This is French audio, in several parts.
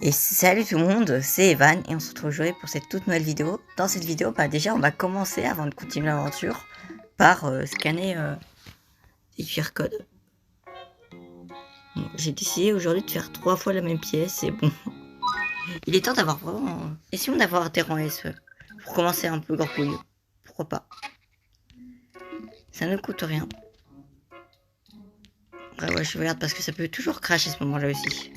Et salut tout le monde, c'est Evan et on se retrouve aujourd'hui pour cette toute nouvelle vidéo. Dans cette vidéo, déjà on va commencer avant de continuer l'aventure par scanner les QR codes. Bon, j'ai décidé aujourd'hui de faire 3 fois la même pièce et bon, il est temps d'avoir vraiment... Essayons d'avoir des rangs S pour commencer un peu gargouilleux. Pourquoi pas? Ça ne coûte rien. Ouais, je regarde parce que ça peut toujours cracher à ce moment-là aussi.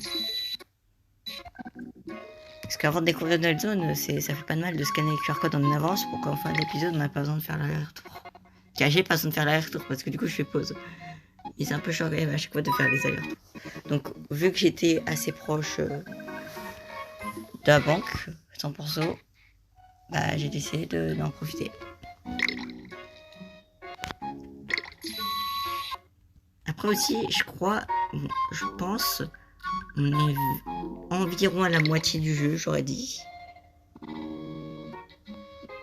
Parce qu'avant de découvrir une nouvelle zone, ça fait pas de mal de scanner les QR codes en avance pour qu'en fin d'épisode on n'a pas besoin de faire l'aller-retour. J'ai pas besoin de faire l'aller-retour parce que du coup je fais pause. Et c'est un peu chiant quand même à chaque fois de faire les allers-retours. Donc vu que j'étais assez proche de la banque, 100%, j'ai décidé d'en profiter. Après aussi, je crois, bon, je pense, on est environ à la moitié du jeu, j'aurais dit.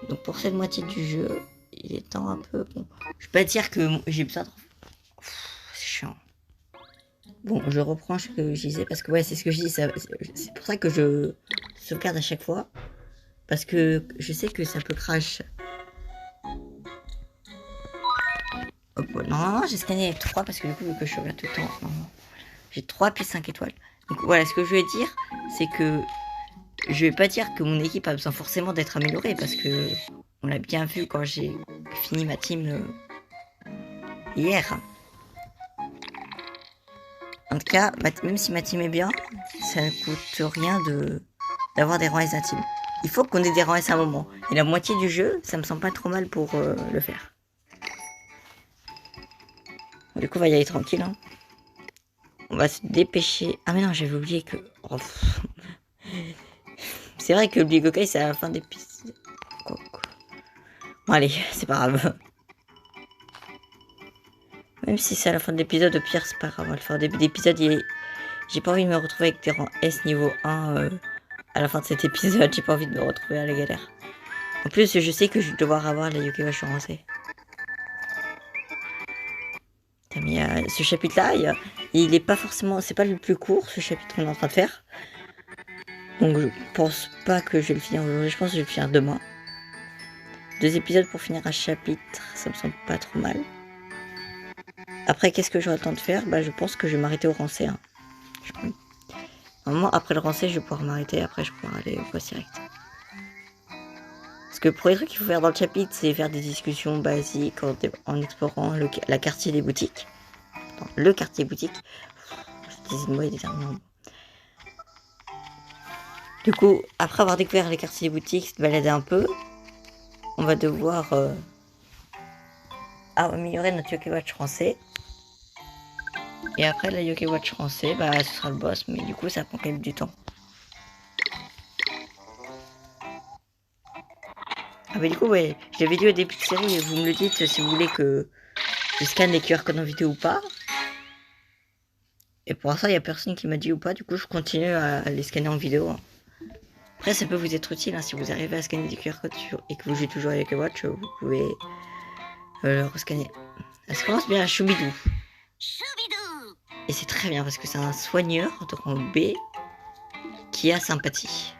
Donc pour cette moitié du jeu, il est temps un peu... Bon, je vais pas dire que j'ai besoin de... C'est chiant. Bon, je reprends ce que je disais, parce que ouais, c'est ce que je dis, c'est pour ça que je sauvegarde à chaque fois. Parce que je sais que ça peut crash. Hop, non, j'ai scanné 3 parce que du coup, vu que je sauvegarde tout le temps, j'ai 3 puis 5 étoiles. Donc voilà, ce que je veux dire, c'est que je vais pas dire que mon équipe a besoin forcément d'être améliorée, parce que on l'a bien vu quand j'ai fini ma team hier. En tout cas, même si ma team est bien, ça ne coûte rien d'avoir des rangs S intimes. Il faut qu'on ait des rangs S à un moment. Et la moitié du jeu, ça me semble pas trop mal pour le faire. Bon, du coup, on va y aller tranquille. Hein. On va se dépêcher. Ah mais non, j'avais oublié que... Oh, c'est vrai que le Bigokai, c'est à la fin d'épisode. Bon allez, c'est pas grave. Même si c'est à la fin de l'épisode, au pire, c'est pas grave. On va le faire au début d'épisode. J'ai pas envie de me retrouver avec des rangs S niveau 1 à la fin de cet épisode. J'ai pas envie de me retrouver à la galère. En plus, je sais que je vais devoir avoir la Yokai Watch avancée. Mais ce chapitre-là, il est pas forcément... C'est pas le plus court, ce chapitre qu'on est en train de faire. Donc je pense pas que je vais le finir aujourd'hui. Je pense que je vais le finir demain. 2 épisodes pour finir un chapitre, ça me semble pas trop mal. Après, qu'est-ce que j'aurai le temps de faire? Je pense que je vais m'arrêter au rang C. Hein. Normalement, après le rang C, je vais pouvoir m'arrêter. Après, je pourrai aller au boss direct. Parce que pour les trucs qu'il faut faire dans le chapitre, c'est faire des discussions basiques en explorant la quartier des boutiques. Attends, le quartier boutique. Des mots déterminants. Du coup, après avoir découvert les quartiers des boutiques, se balader un peu, on va devoir améliorer notre Yokai Watch français. Et après la Yokai Watch français, ce sera le boss, mais du coup ça prend quand même du temps. Ah du coup ouais, j'avais dit au début de série, vous me le dites si vous voulez que je scanne les QR codes en vidéo ou pas. Et pour l'instant il n'y a personne qui m'a dit ou pas, du coup je continue à les scanner en vidéo. Hein. Après ça peut vous être utile, hein, si vous arrivez à scanner des QR codes et que vous jouez toujours avec le Watch, vous pouvez le rescanner. Ça commence bien à Choubidou. Et c'est très bien parce que c'est un soigneur de rang B qui a sympathie.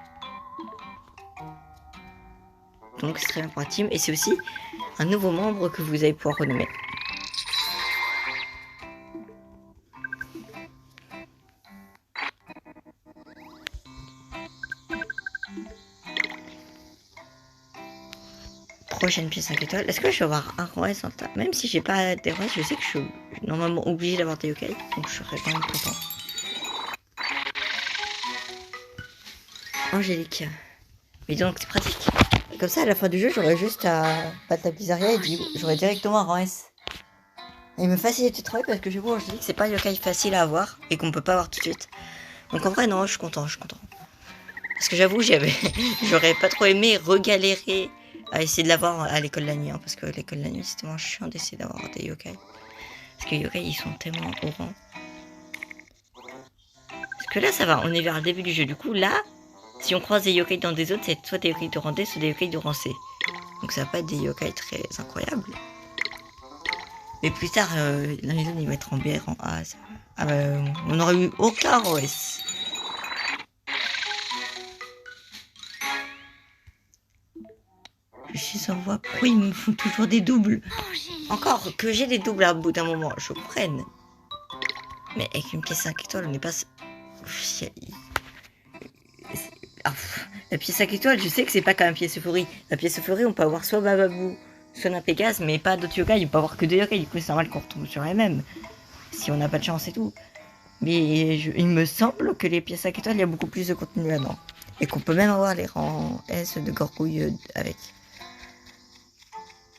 Donc c'est très bien pour la team. Et c'est aussi un nouveau membre que vous allez pouvoir renommer. Prochaine pièce 5 étoiles. Est-ce que je vais avoir un roi sans tas? Même si j'ai pas des rois, je sais que je suis normalement obligé d'avoir des yokai. Donc je serais quand même content. Angélique. Mais donc c'est pratique. Comme ça à la fin du jeu, j'aurais juste à battre la Blizzardria et j'aurais directement un rang S. Il me facilite le travail parce que je vois Angélique, c'est pas un yokai facile à avoir et qu'on peut pas avoir tout de suite. Donc en vrai non, je suis content. Parce que j'avoue, j'aurais pas trop aimé regalérer à essayer de l'avoir à l'école de la nuit. Hein, parce que l'école de la nuit, c'est tellement chiant d'essayer d'avoir des yokai. Parce que les yokai, ils sont tellement au rang. Parce que là, ça va, on est vers le début du jeu. Du coup, là, si on croise des yokai dans des zones, c'est soit des yokai de rang D, soit des yokai de rang C. Donc ça va pas être des yokai très incroyables. Mais plus tard, dans les zones, ils vont être en B, en A. On n'aurait eu aucun OS. Je suis sans voix. Pourquoi ils me font toujours des doubles? Encore que j'ai des doubles à bout d'un moment, je prenne. Mais avec une pièce 5 étoiles, on n'est pas... La pièce 5 étoiles, je sais que c'est pas comme la pièce euphorie. La pièce euphorie, on peut avoir soit Bababou, soit un Pégase, mais pas d'autres yokai. On peut avoir que 2 yokai, du coup c'est normal qu'on retombe sur les mêmes. Si on n'a pas de chance et tout. Mais il me semble que les pièces 5 étoiles, il y a beaucoup plus de contenu là-dedans. Et qu'on peut même avoir les rangs S de Gorgouille avec.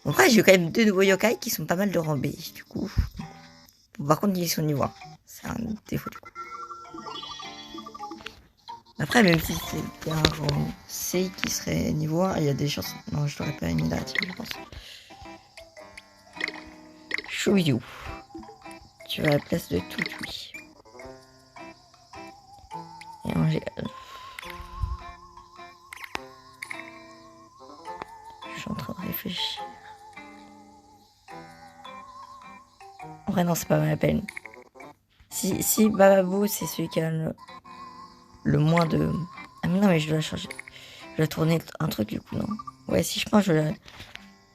En vrai, j'ai quand même 2 nouveaux yokai qui sont pas mal de rang B, du coup. Par contre, ils sont niveau 1. C'est un défaut du coup. Après, même si c'était un rang C qui serait niveau 1, il y a des chances... Non, je l'aurais pas mis là, je pense. Chouillou. Tu vas à la place de tout lui. Et Angèle. Je suis en train de réfléchir. En vrai, non, c'est pas ma peine. Si Bababou, c'est celui qui a le moins de... Ah mais non, mais je dois changer. Je dois tourner un truc du coup, non? Ouais, si je pense, je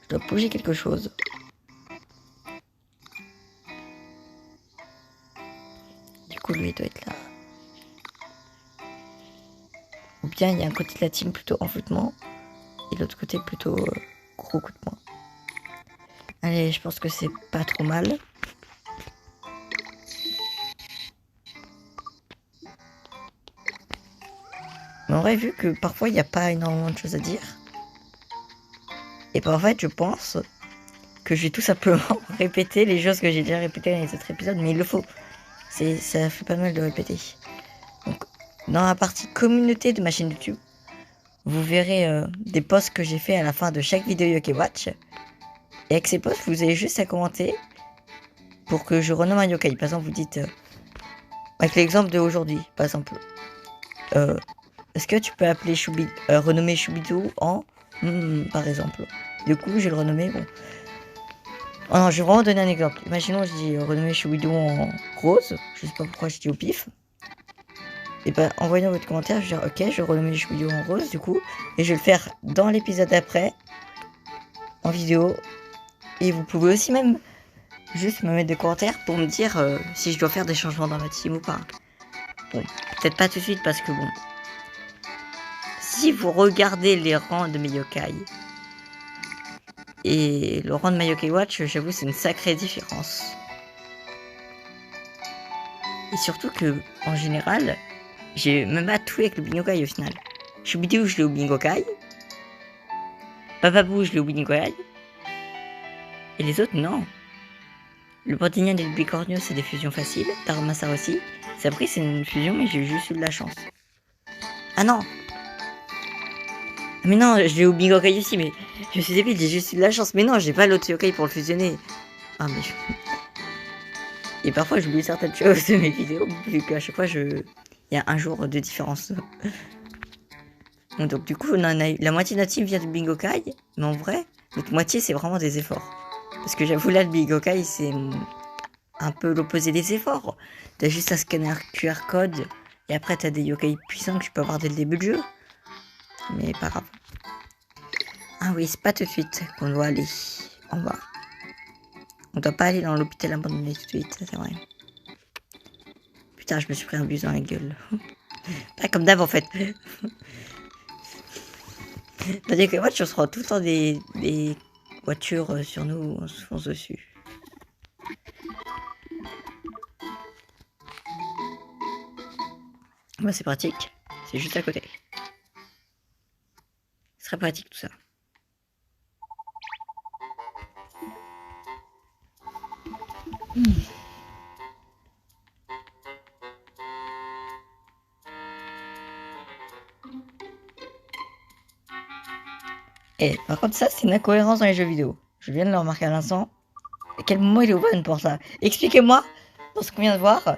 dois bouger quelque chose. Du coup, lui, il doit être là. Ou bien, il y a un côté de la team plutôt envoûtement. Et l'autre côté plutôt gros coup de poing. Allez, je pense que c'est pas trop mal. Mais en vrai, vu que parfois, il n'y a pas énormément de choses à dire. Et ben, en fait, je pense que je vais tout simplement répéter les choses que j'ai déjà répétées dans les autres épisodes. Mais il le faut. Ça fait pas mal de répéter. Donc, dans la partie communauté de ma chaîne YouTube, vous verrez des posts que j'ai fait à la fin de chaque vidéo Yokai Watch. Et avec ces posts, vous avez juste à commenter pour que je renomme un yokai. Par exemple, vous dites, avec l'exemple d'aujourd'hui, par exemple, est-ce que tu peux appeler renommer Choubidou en... par exemple. Du coup, je vais le renommer, bon. Oh non, je vais vraiment donner un exemple. Imaginons, je dis renommer Choubidou en rose. Je sais pas pourquoi je dis au pif. Et ben, en voyant votre commentaire, je vais dire, ok, je vais renommer Choubidou en rose, du coup. Et je vais le faire dans l'épisode d'après, en vidéo. Et vous pouvez aussi même juste me mettre des commentaires pour me dire si je dois faire des changements dans ma team ou pas. Bon, peut-être pas tout de suite parce que bon... Si vous regardez les rangs de mes yokai et le rang de ma Yokai Watch, j'avoue c'est une sacrée différence. Et surtout que, en général, j'ai même pas tout avec le Bingokai au final. Choubidou, je l'ai au Bingokai. Bababou, je l'ai au Bingokai. Et les autres, non. Le Portinien et le Bicornio, c'est des fusions faciles. Taramassar aussi. Sapri, c'est une fusion, mais j'ai juste eu de la chance. Ah non! Mais non, je l'ai au Bingokai aussi, mais je suis débile, j'ai juste eu de la chance. Mais non, j'ai pas l'autre yokai pour le fusionner. Ah, mais... Et parfois, j'oublie certaines choses de mes vidéos, vu qu'à chaque fois, il y a un jour de différence. Donc, du coup, on en a eu... la moitié de notre team vient du Bingokai, mais en vrai, l'autre moitié, c'est vraiment des efforts. Parce que j'avoue, là, le Bingokai, c'est un peu l'opposé des efforts. T'as juste un scanner QR code, et après, t'as des yokai puissants que tu peux avoir dès le début du jeu. Mais pas grave. Ah oui, c'est pas tout de suite qu'on doit aller en bas. On doit pas aller dans l'hôpital abandonné tout de suite, ça c'est vrai. Putain, je me suis pris un bus dans la gueule. Pas comme d'hab en fait. C'est-à-dire que moi, je se rend tout le temps des voitures sur nous, on se fonce dessus. Moi, c'est pratique. C'est juste à côté. C'est très pratique tout ça. Et par contre, ça, c'est une incohérence dans les jeux vidéo. Je viens de le remarquer à l'instant. À quel moment il est ouvert une porte là? Expliquez-moi, dans ce qu'on vient de voir,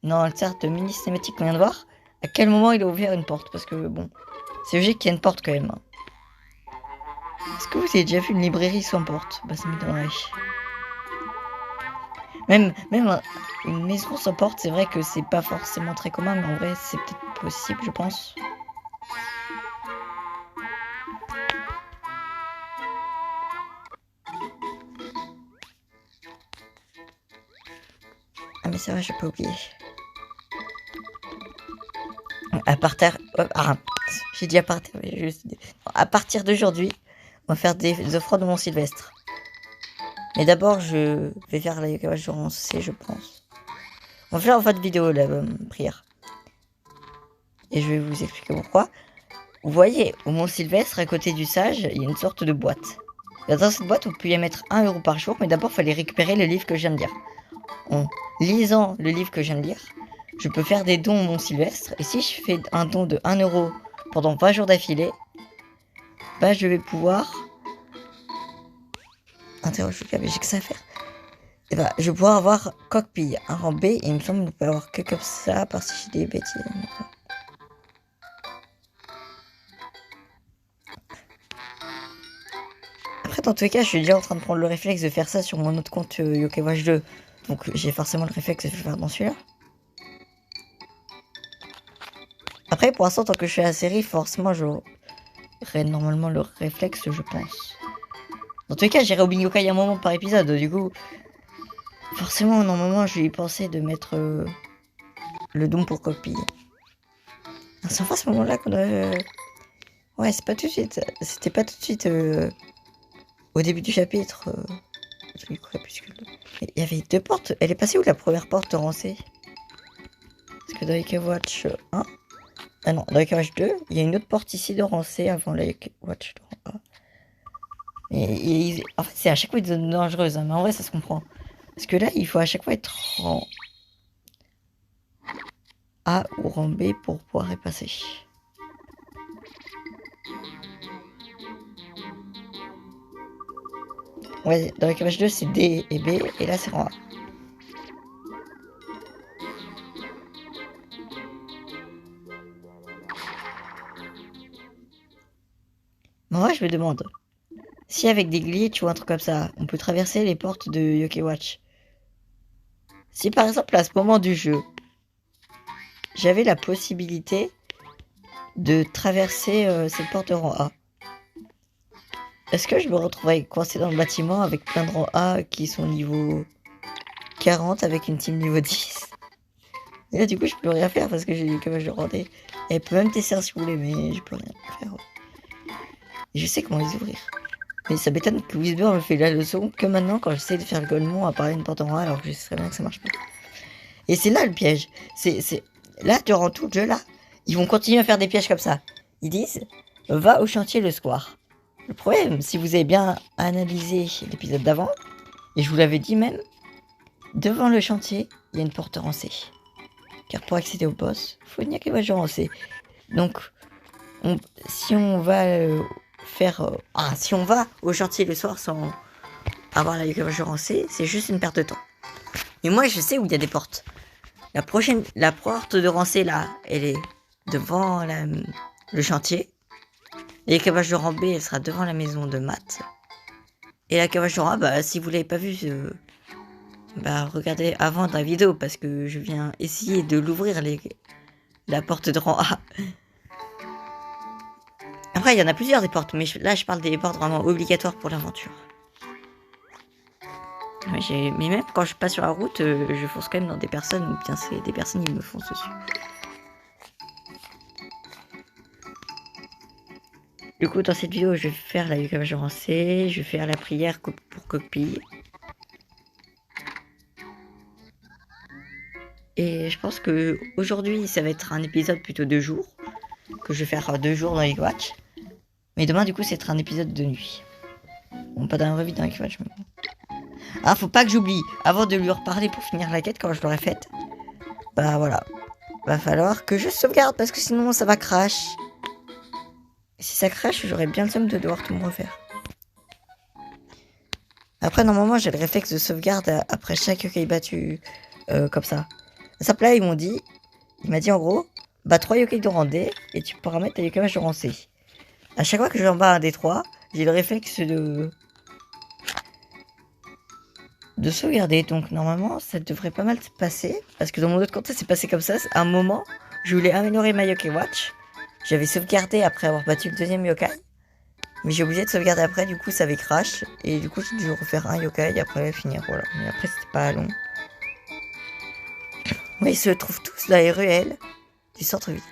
dans le certes mini cinématique qu'on vient de voir, à quel moment il a ouvert une porte? Parce que bon, c'est logique qu'il y a une porte quand même. Est-ce que vous avez déjà vu une librairie sans porte? Bah, ça m'étonnerait. Même une maison sans porte, c'est vrai que c'est pas forcément très commun, mais en vrai, c'est peut-être possible, je pense. Ah mais c'est vrai, j'ai pas oublié. À partir... j'ai dit à partir... À partir d'aujourd'hui, on va faire des offrandes de Mont Sylvestre. Mais d'abord, je vais faire la yoga de Rancé, je pense. On va faire en fait vidéo, la prière. Et je vais vous expliquer pourquoi. Vous voyez, au Mont Sylvestre, à côté du sage, il y a une sorte de boîte. Et dans cette boîte, vous pouvez y mettre 1 euro par jour, mais d'abord, il fallait récupérer le livre que je viens de lire. En lisant le livre que je viens de lire, je peux faire des dons au Mont Sylvestre. Et si je fais un don de 1 euro pendant 20 jours d'affilée, bah je vais pouvoir... Interroge le câble, j'ai que ça à faire. Et bah, je vais pouvoir avoir coquepille, un rang B, et il me semble qu'on peut avoir que comme ça, parce que j'ai des bêtises. Après, dans tous les cas, je suis déjà en train de prendre le réflexe de faire ça sur mon autre compte Yokai Watch 2. Donc, j'ai forcément le réflexe de le faire dans celui-là. Après, pour l'instant, tant que je fais la série, forcément, j'aurai normalement le réflexe, je pense. Dans tous les cas, j'irai au Bingokai un moment par épisode. Du coup, forcément, normalement, je vais y penser de mettre le don pour copie. C'est enfin à ce moment-là qu'on doit... Ouais, c'est pas tout de suite. C'était pas tout de suite au début du chapitre. Il y avait 2 portes. Elle est passée où la première porte rancée? Parce que dans Yokai Watch 1... Ah non, dans Yokai Watch 2, il y a une autre porte ici de rancée avant la Yokai Watch 3. Et en fait, c'est à chaque fois une zone dangereuse, hein, mais en vrai, ça se comprend. Parce que là, il faut à chaque fois être en A ou en B pour pouvoir y passer. Ouais, dans la cage 2, c'est D et B, et là, c'est en A. Moi, je me demande, si avec des glitches ou un truc comme ça, on peut traverser les portes de Yokai Watch. Si par exemple, à ce moment du jeu, j'avais la possibilité de traverser cette porte de rang A, est-ce que je me retrouverais coincé dans le bâtiment avec plein de rangs A qui sont niveau 40 avec une team niveau 10? Et là, du coup, je peux rien faire parce que j'ai du cavage de rendez. Elle peut même tester si vous voulez, mais je peux rien faire. Et je sais comment les ouvrir. Mais ça m'étonne que Whisper me fait la leçon que maintenant quand j'essaie de faire le Golemon à parler une porte en A alors que je sais très bien que ça marche pas. Et c'est là le piège. C'est là, durant tout le jeu, là, ils vont continuer à faire des pièges comme ça. Ils disent, va au chantier le soir. Le problème, si vous avez bien analysé l'épisode d'avant, et je vous l'avais dit même, devant le chantier, il y a une porte rancée. Car pour accéder au boss, il faut une Yokai Watch rancée. Donc, si on va si on va au chantier le soir sans avoir la Yokai Watch rancée, c'est juste une perte de temps. Et moi, je sais où il y a des portes. La porte de rancée, là, elle est devant le chantier. Et la cavage de rang B, elle sera devant la maison de Matt. Et la cavage de rang A, bah, si vous l'avez pas vue, bah, regardez avant dans la vidéo, parce que je viens essayer de l'ouvrir, la porte de rang A. Après, il y en a plusieurs des portes, mais là, je parle des portes vraiment obligatoires pour l'aventure. Mais même quand je passe sur la route, je fonce quand même dans des personnes, ou bien c'est des personnes qui me foncent dessus. Du coup, dans cette vidéo, je vais faire la Yokai Watch rancée, je vais faire la prière pour Coquepille. Et je pense que aujourd'hui, ça va être un épisode plutôt de jour, que je vais faire 2 jours dans Yokai Watch. Mais demain, du coup, ça va être un épisode de nuit. Bon, pas d'un vrai vide dans Yokai Watch, mais bon. Ah, faut pas que j'oublie, avant de lui reparler pour finir la quête quand je l'aurai faite. Bah voilà. Va falloir que je sauvegarde parce que sinon ça va crash. Et si ça crash, j'aurais bien le seum de devoir tout me refaire. Après, normalement, j'ai le réflexe de sauvegarde après chaque yokai battu comme ça. Ça là, il m'a dit en gros, bah 3 yokai de rang D et tu pourras mettre ta Yokai Watch de rang C. À chaque fois que j'en bats un des 3, j'ai le réflexe de sauvegarder. Donc normalement, ça devrait pas mal se passer. Parce que dans mon autre compte, ça s'est passé comme ça. À un moment, je voulais améliorer ma Yokai Watch. J'avais sauvegardé après avoir battu le 2e yokai. Mais j'ai oublié de sauvegarder après, du coup ça avait crash. Et du coup j'ai dû refaire un yokai et après finir, voilà. Mais après c'était pas long. Oui, ils se trouvent tous dans les ruelles du centre-ville.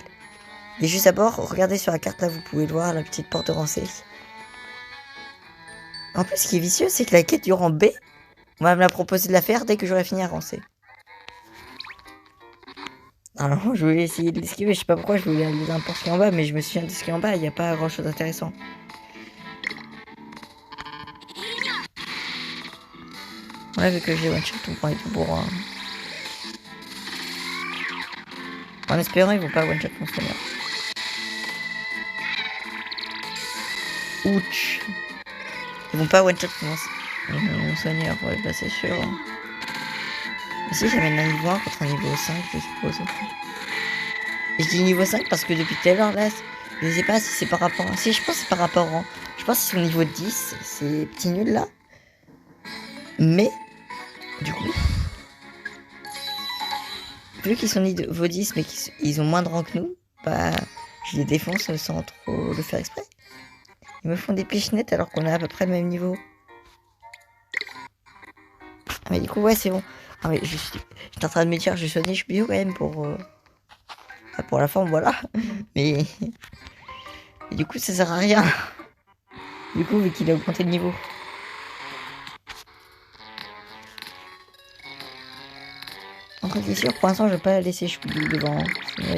Et juste d'abord, regardez sur la carte là, vous pouvez voir la petite porte de Rancé. En plus, ce qui est vicieux, c'est que la quête du rang B, on va me la proposer de la faire dès que j'aurai fini à Rancé. Alors, je voulais essayer de l'esquiver, je sais pas pourquoi je voulais aller n'importe ce qui est en bas, mais je me souviens de ce qui est en bas, il n'y a pas grand chose d'intéressant. Ouais, vu que j'ai one shot, on prend les tout bourrins. En espérant, ils vont pas one shot mon seigneur. Ouch. Ils vont pas one shot mon seigneur, ouais, bah c'est sûr. Mais si j'amène un niveau 1 contre un niveau 5, je suppose. Et je dis niveau 5 parce que depuis tout à l'heure, là, je sais pas si c'est par rapport. Si, je pense que c'est par rapport. Je pense qu'ils sont niveau 10, ces petits nuls là. Mais, du coup, vu qu'ils sont niveau 10, mais qu'ils ont moins de rang que nous, bah, je les défonce sans trop le faire exprès. Ils me font des pichenettes alors qu'on est à peu près le même niveau. Ah, mais du coup, ouais, c'est bon. Ah, mais j'étais en train de me dire, je soigner Shubio quand même pour la forme, voilà. Mais, et du coup, ça sert à rien. Du coup, vu qu'il a augmenté le niveau. En fait, c'est sûr, pour l'instant, je vais pas la laisser Shubio devant. Sinon,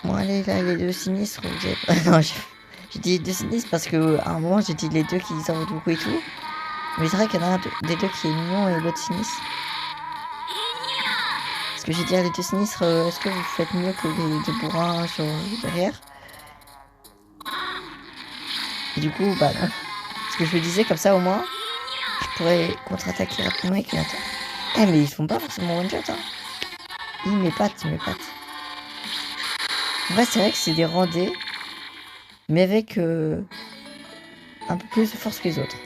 bon, allez, là, les deux sinistres, vous avez... non, j'ai dit les deux sinistres parce que à un moment, j'ai dit les deux qui s'en vont beaucoup et tout. Mais c'est vrai qu'il y en a un des deux qui est mignon et l'autre sinistre. Parce que j'ai dit à les deux sinistres, est-ce que vous faites mieux que les deux bourrins sur derrière? Et du coup, bah non. Parce que je me disais comme ça au moins, je pourrais contre-attaquer rapidement avec une attaque. Eh mais ils font pas forcément one shot hein. Ils m'épatent. En vrai c'est vrai que c'est des rendés, mais avec un peu plus de force que les autres.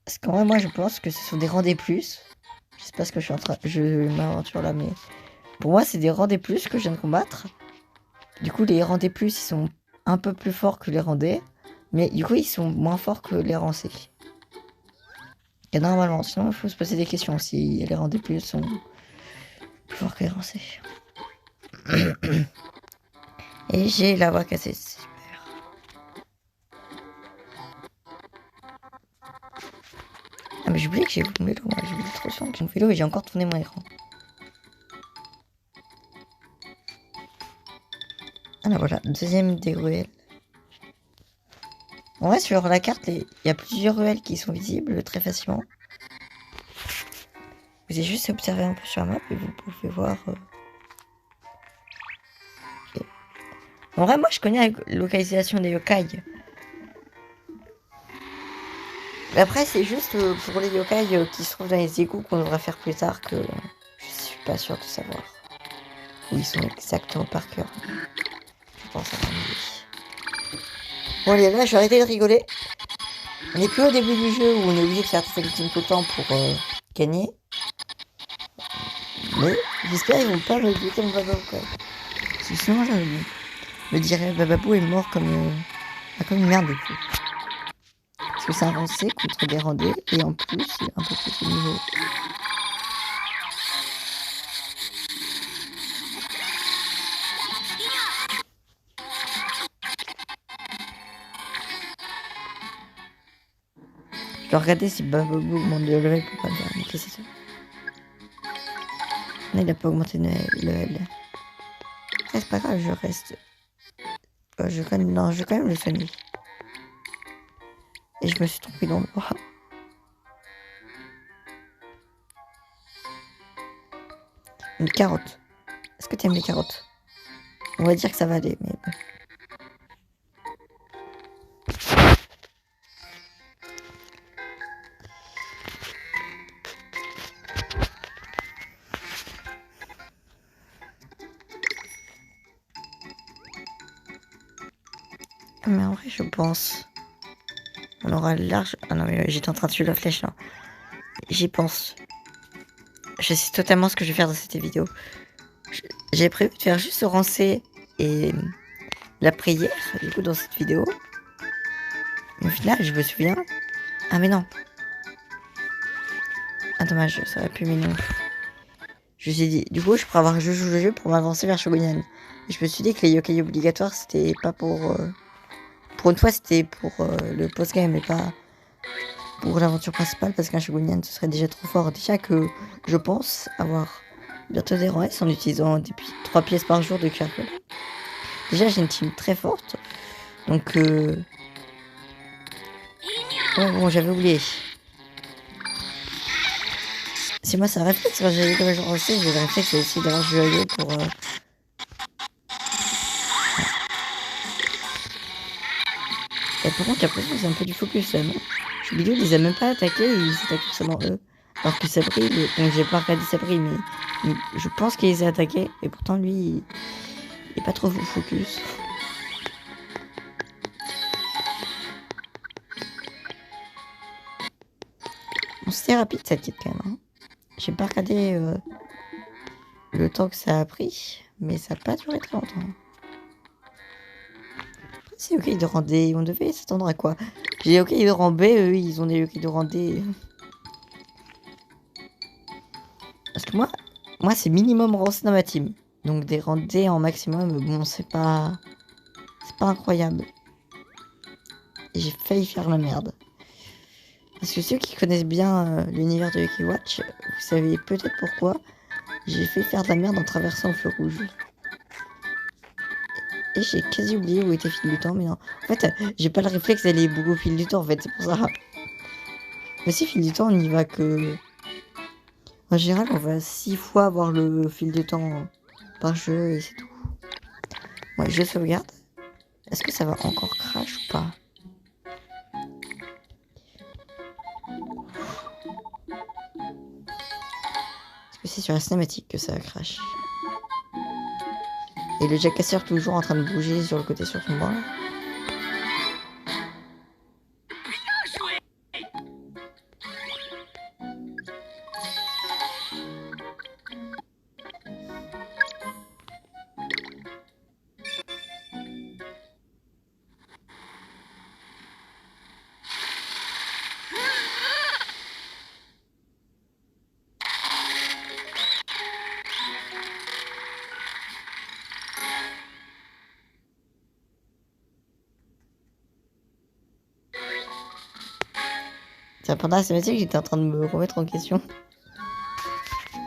Parce qu'en vrai moi je pense que ce sont des rendés plus. Je sais pas ce que je m'aventure là, mais pour moi c'est des rendés plus que je viens de combattre. Du coup les rendés plus ils sont un peu plus forts que les rendés, mais du coup ils sont moins forts que les rancés. Et normalement, sinon il faut se poser des questions si les rendez plus sont plus forts que les rancés. Et j'ai la voix cassée, c'est super. Ah mais j'oublie que j'ai mon vélo, moi j'oublie trop souvent que j'ai mon vélo et j'ai encore tourné mon écran. Ah là voilà, deuxième des ruelles. En vrai sur la carte, il y a plusieurs ruelles qui sont visibles très facilement. Vous avez juste à observer un peu sur la map et vous pouvez voir... Okay. En vrai moi je connais la localisation des yokai. Mais après c'est juste pour les yokai qui se trouvent dans les égouts qu'on devrait faire plus tard que je suis pas sûr de savoir où ils sont exactement par cœur. Je pense avoir une idée. Bon allez là je vais arrêter de rigoler. On n'est plus au début du jeu où on est obligé de faire cette ultime tout le temps pour gagner. Mais j'espère qu'ils vont pas me buter comme Bababou quand même. Parce que sinon je me dirais Bababou est mort comme une merde du coup. Parce que c'est avancé contre des rendés et en plus il est un peu plus au niveau. Je dois regarder si Bababou augmente de level pour pas me faire niquer c'est ça. Non il a pas augmenté de level. C'est pas grave je reste. Je vais quand même le soigner. Et je me suis trompé d'endroit. Une carotte. Est-ce que tu aimes les carottes? On va dire que ça va aller, mais bon. Mais en vrai, je pense On aura large... Ah non, mais j'étais en train de suivre la flèche, là. J'y pense. Je sais totalement ce que je vais faire dans cette vidéo. J'ai prévu de faire juste ce rancé et la prière, du coup, dans cette vidéo. Mais au final, je me souviens... Ah, mais non. Ah, dommage, ça aurait pu, mais non. Je me suis dit, du coup, je pourrais avoir joué le jeu pour m'avancer vers Shogunyan. Et je me suis dit que les yokai obligatoires, c'était pas pour... Pour une fois, c'était pour le post-game et pas pour l'aventure principale, parce qu'un Shogunyan, ce serait déjà trop fort. Déjà que je pense avoir bientôt des rangs S en utilisant 3 pièces par jour de QR code. Déjà, j'ai une team très forte. Donc, bon, j'avais oublié. Si moi, c'est un réflexe, quand j'ai eu comme genre aussi, j'ai le réflexe aussi d'avoir joué pour... Et par contre, j'ai l'impression que c'est un peu du focus, là, non? Shubidou, il les a même pas attaqués, ils attaquent seulement eux. Alors que Sabri, donc j'ai pas regardé Sabri, mais je pense qu'il les a attaqués. Et pourtant, lui, il est pas trop focus. Bon, c'était rapide cette quête quand même. Hein. J'ai pas regardé le temps que ça a pris, mais ça a pas duré très longtemps. C'est ok de rang D, on devait s'attendre à quoi? J'ai ok de rang B, eux ils ont des ok de rang D. Parce que moi c'est minimum rang C dans ma team. Donc des rangs D en maximum, bon c'est pas incroyable. Et j'ai failli faire la merde. Parce que ceux qui connaissent bien l'univers de Yokai Watch, vous savez peut-être pourquoi j'ai fait faire de la merde en traversant le feu rouge. Et j'ai quasi oublié où était Fil du Temps, mais non. En fait, j'ai pas le réflexe d'aller beaucoup au Fil du Temps, en fait, c'est pour ça. Mais si Fil du Temps, on y va que... En général, on va 6 fois avoir le Fil du Temps par jeu et c'est tout. Ouais, je sauvegarde. Est-ce que ça va encore crash ou pas? Est-ce que c'est sur la cinématique que ça crash? Et le jacasseur toujours en train de bouger sur le côté sur son bras là. Tiens, pendant la cinématique, j'étais en train de me remettre en question.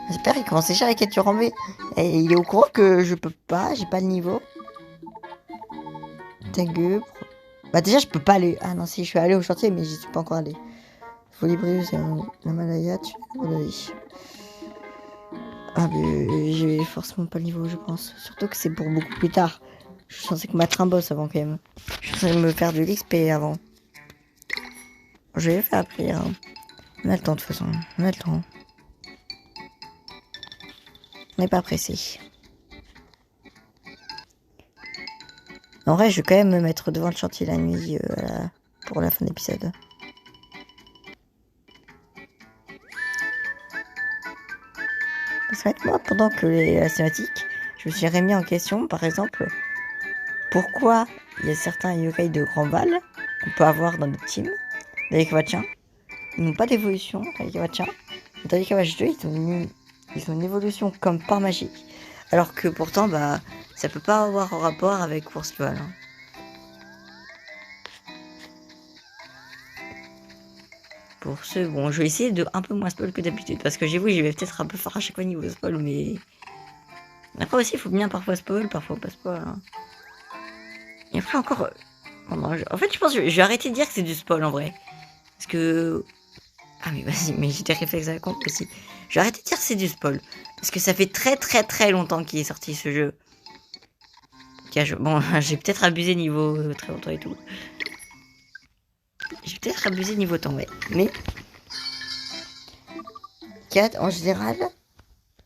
J'espère qu'il commence déjà avec Capture en B. Et il est au courant que je peux pas, j'ai pas le niveau. Ta gueule. Bah déjà je peux pas aller. Ah non si je suis allé au chantier mais j'y suis pas encore allé. Folibrius et la Malaya, tu oui. Ah mais j'ai forcément pas le niveau je pense. Surtout que c'est pour beaucoup plus tard. Je suis censé combattre un boss avant quand même. Je suis censé me faire de l'XP avant. Je vais faire après. Hein. On a le temps de toute façon. On a le temps. On n'est pas pressé. En vrai, je vais quand même me mettre devant le chantier la nuit pour la fin de l'épisode. Parce que moi, pendant que la cinématique, je me suis remis en question, par exemple, pourquoi il y a certains yokai de grand val qu'on peut avoir dans notre team, dans les Kawachin, ils n'ont pas d'évolution dans les Kawachin. Dans les Kawach 2, ils ont une évolution comme par magie. Alors que pourtant, bah, ça peut pas avoir rapport avec Courseval. Hein. Pour ce, bon, je vais essayer de un peu moins spoil que d'habitude. Parce que j'ai vu, j'y vais peut-être un peu fort à chaque fois niveau spoil, mais... Après aussi, il faut bien parfois spoil, parfois pas spoil. Hein. Et après encore... En fait, je pense que je vais arrêter de dire que c'est du spoil en vrai. Parce que... Ah mais vas-y, mais j'ai des réflexes à la compte aussi. Je vais arrêter de dire que c'est du spoil. Parce que ça fait très longtemps qu'il est sorti ce jeu. Bon, j'ai peut-être abusé niveau très longtemps et tout. J'ai peut-être abusé niveau temps, ouais. Mais... en général,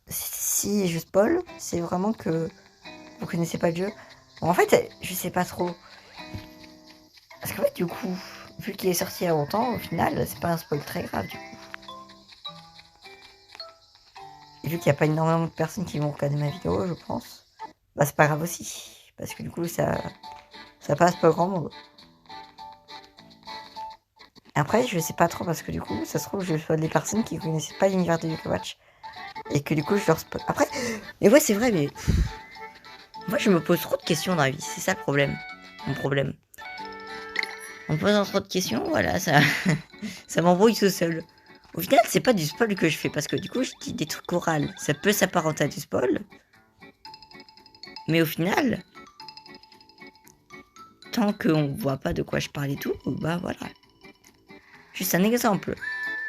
si je spoil, c'est vraiment que vous connaissez pas le jeu. Bon, en fait, je sais pas trop. Parce qu'en fait, du coup, vu qu'il est sorti il y a longtemps, au final, c'est pas un spoil très grave du coup. Et vu qu'il n'y a pas énormément de personnes qui vont regarder ma vidéo, je pense, bah c'est pas grave aussi. Parce que du coup, ça passe pas grand monde. Après, je sais pas trop parce que du coup, ça se trouve, je spoil des personnes qui connaissaient pas l'univers de Yokai Watch. Et que du coup, je leur spoil. Après, mais ouais, c'est vrai, mais. Moi, je me pose trop de questions dans la vie, c'est ça le problème. Mon problème. En me posant trop de questions, voilà, ça, ça m'embrouille tout seul. Au final, c'est pas du spoil que je fais parce que du coup, je dis des trucs orales. Ça peut s'apparenter à du spoil. Mais au final, tant qu'on voit pas de quoi je parle et tout, bah voilà. Juste un exemple.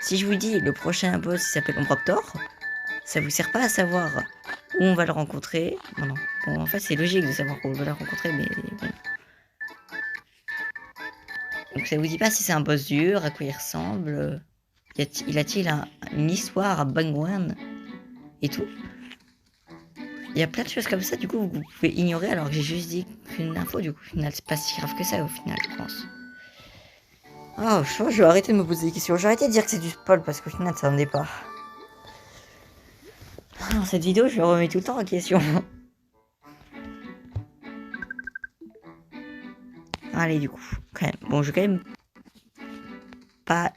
Si je vous dis le prochain boss il s'appelle Ombraptor, ça vous sert pas à savoir où on va le rencontrer. Bon, non. Bon, en fait, c'est logique de savoir où on va le rencontrer, mais bon. Donc ça vous dit pas si c'est un boss dur, à quoi il ressemble, il a-t-il une histoire, un background et tout. Il y a plein de choses comme ça, du coup, vous pouvez ignorer alors que j'ai juste dit qu'une info, du coup, au final, c'est pas si grave que ça, au final, je pense. Oh, je crois que je vais arrêter de me poser des questions. Je vais arrêter de dire que c'est du spoil parce qu'au final, ça n'en est pas. Dans cette vidéo, je me remets tout le temps en question. Allez, du coup, quand même. Bon, je vais quand même pas.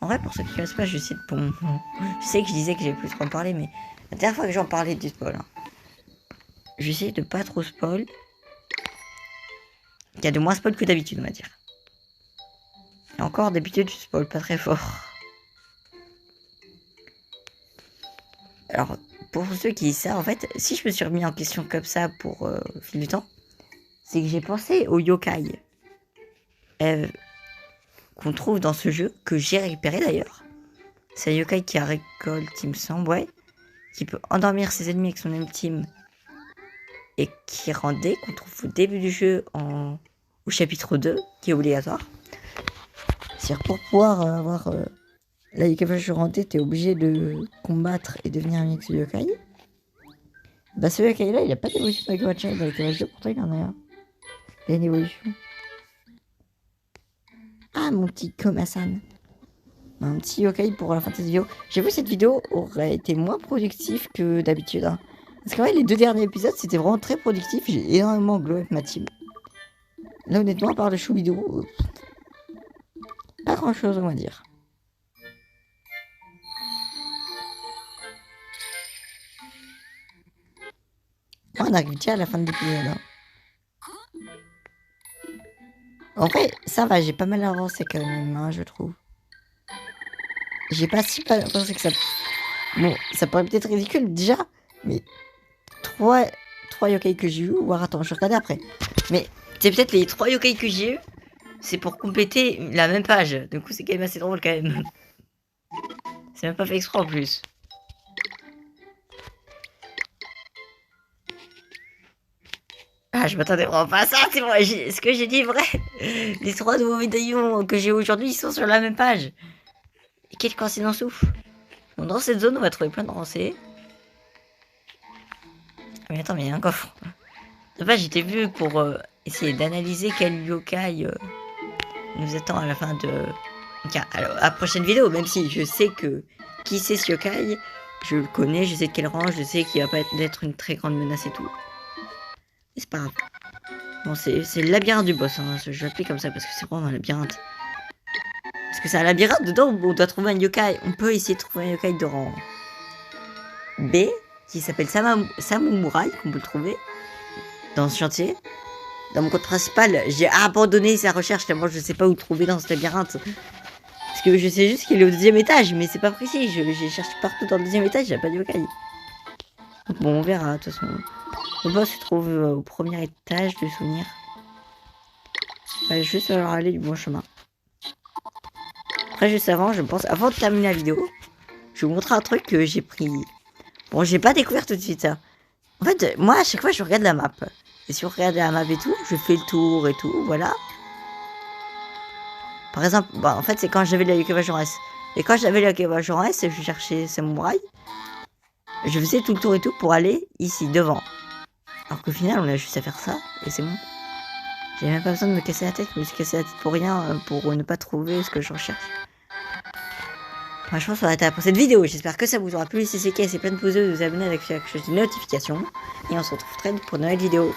En vrai, pour ceux qui ne connaissent pas, je sais, bon, je sais que je disais que j'avais plus trop en parler, mais la dernière fois que j'en parlais du spoil, hein, j'essaie de pas trop spoil. Il y a de moins spoil que d'habitude, on va dire. Et encore, d'habitude, je spoil pas très fort. Alors, pour ceux qui disent ça, en fait, si je me suis remis en question comme ça pour au fil du temps, c'est que j'ai pensé au yokai qu'on trouve dans ce jeu, que j'ai récupéré d'ailleurs. C'est un yokai qui a récolte, il me semble, ouais, qui peut endormir ses ennemis avec son ultime et qui rendait, qu'on trouve au début du jeu au chapitre 2, qui est obligatoire. C'est-à-dire pour pouvoir avoir la Yokai Watch rendée, t'es obligé de combattre et devenir un mix de yokai. Bah ce yokai là, il a pas d'évolution dans Yokai Watch 1, dans Yokai Watch 2, pourtant il en a un. Il a une évolution. Ah mon petit Komasan. Un petit yokai pour la fin de cette vidéo. J'avoue cette vidéo aurait été moins productive que d'habitude. Hein. Parce qu'en vrai les 2 derniers épisodes c'était vraiment très productif. J'ai énormément glow avec ma team. Là honnêtement à part le Choubidou, pas grand chose on va dire. On arrive déjà à la fin de l'épisode. Hein. En vrai, ça va, j'ai pas mal avancé quand même, hein, je trouve. J'ai pas si pas avancé que ça. Bon, ça paraît peut-être ridicule déjà, mais 3 yokai que j'ai eu, ou attends, je vais regarder après. Mais c'est peut-être les 3 yokai que j'ai eu, c'est pour compléter la même page. Du coup, c'est quand même assez drôle quand même. C'est même pas fait exprès en plus. Ah, je m'attendais vraiment pas à ça, c'est vrai, ce que j'ai dit est vrai. Les 3 nouveaux médaillons que j'ai aujourd'hui, ils sont sur la même page. Et quelle coïncidence ouf. Bon, dans cette zone, on va trouver plein de rancés. Mais attends, mais il y a un coffre. De base, j'étais vu pour essayer d'analyser quel yokai nous attend à la fin de... Alors, à la prochaine vidéo, même si je sais que qui c'est ce yokai, je le connais, je sais de quel rang, je sais qu'il va pas être une très grande menace et tout. Mais c'est pas grave. Bon, c'est le labyrinthe du boss, hein. Je vais l'appeler comme ça parce que c'est vraiment un labyrinthe. Parce que c'est un labyrinthe, dedans on doit trouver un yokai. On peut essayer de trouver un yokai de rang B, qui s'appelle Samumurai, qu'on peut le trouver dans ce chantier. Dans mon code principal, j'ai abandonné sa recherche tellement je sais pas où le trouver dans ce labyrinthe. Parce que je sais juste qu'il est au 2e étage, mais c'est pas précis. J'ai cherché partout dans le 2e étage, j'ai pas de yokai. Donc bon, on verra, de toute façon. Le boss se trouve au 1er étage de souvenir. Juste alors aller du bon chemin. Après, juste avant, je pense, avant de terminer la vidéo, je vais vous montrer un truc que j'ai pris. Bon, j'ai pas découvert tout de suite ça. En fait, moi, à chaque fois, je regarde la map. Et si vous regardez la map et tout, je fais le tour et tout, voilà. Par exemple, bon, en fait, c'est quand j'avais la Yokai Watch en S. Et quand j'avais la Yokai Watch en S, je cherchais Samurai. Je faisais tout le tour et tout pour aller ici, devant. Alors qu'au final, on a juste à faire ça, et c'est bon. J'ai même pas besoin de me casser la tête, je me suis cassé la tête pour rien, pour ne pas trouver ce que je recherche. Franchement, ça va être pour cette vidéo. J'espère que ça vous aura plu. Si c'est le cas, c'est plein de pouces bleus, de vous abonner avec la cloche de notification. Et on se retrouve très vite pour une nouvelle vidéo.